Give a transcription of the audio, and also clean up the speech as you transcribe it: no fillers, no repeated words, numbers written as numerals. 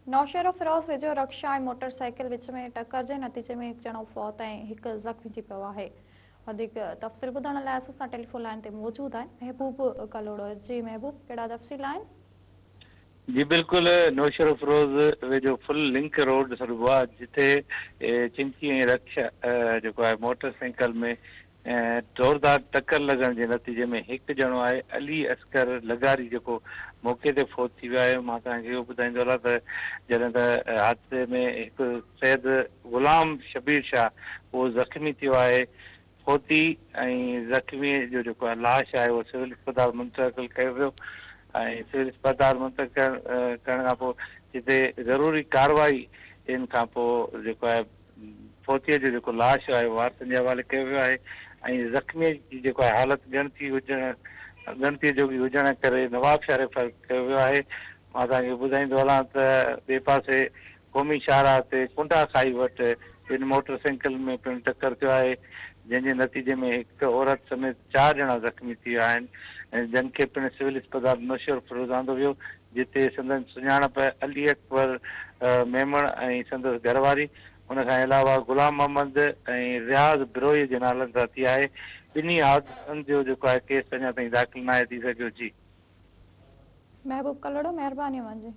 नौशहरा फिरोज़ वेझो रक्षा ऐं मोटरसाइकिल विच में टक्कर जे नतीजे में हिकु ॼणो फौत ऐं हिकु ज़ख़्मी थी पियो आहे। वधीक तफ़सील ॿुधण लाइ असां टेलीफोन लाइन ते मौजूद आहे महबूब कलोड़ो। जी महबूब, कहिड़ा तफ़सील आहिनि? जी बिल्कुल, नौशहरा फिरोज़ वेझो फुल लिंक रोड सॾिबो आहे, जिथे चिंकी ऐं रक्षा जेको आहे मोटरसाइकिल में ज़ोरदार टक्कर लॻण जे नतीजे में हिकु ॼणो आहे अली असकर लगारी जेको मौके ते फौत थी वियो आहे। मां तव्हांखे इहो ॿुधाईंदो हलां त जॾहिं त हादसे में हिकु सैद ग़ुलाम शबीर शाह उहो ज़ख़्मी थियो आहे। फौती ऐं ज़ख़्मीअ जो जेको आहे लाश आहे उहो सिविल अस्पताल मुंतक़िल कयो वियो ऐं सिविल अस्पताल मुंतक़िल करण खां पोइ जिते ज़रूरी कार्रवाई इन खां पोइ जेको आहे फौतीअ जो जेको लाश आहे वारसनि जे हवाले कयो वियो आहे ऐं ज़ख़्मीअ जी जेको आहे हालत ॻणतीअ जोगी हुजण करे नवाबशाह रेफर कयो वियो आहे। मां तव्हांखे ॿुधाईंदो हलां त ॿिए पासे क़ौमी शाहराह ते कुंडा खाई वटि ॿिनि मोटरसाइकिल में पिणु टकर थियो आहे, जंहिंजे नतीजे में हिकु औरत समेत 4 ॼणा ज़ख़्मी थी विया आहिनि ऐं जिन खे पिणु सिविल अस्पताल नौशहरा फिरोज़ आंदो वियो, जिते संदसि सुञाणप अली अकबर मेमण ऐं संदसि घरवारी, उन खां अलावा ग़ुलाम मोहम्मद ऐं रियाज़ बिरोही जे नालनि सां थी आहे। ॿिन्ही हादसनि जो जेको आहे केस अञा ताईं दाख़िल न आहे थी सघियो। जी महबूब कलोड़ो, महिरबानी मुंहिंजी।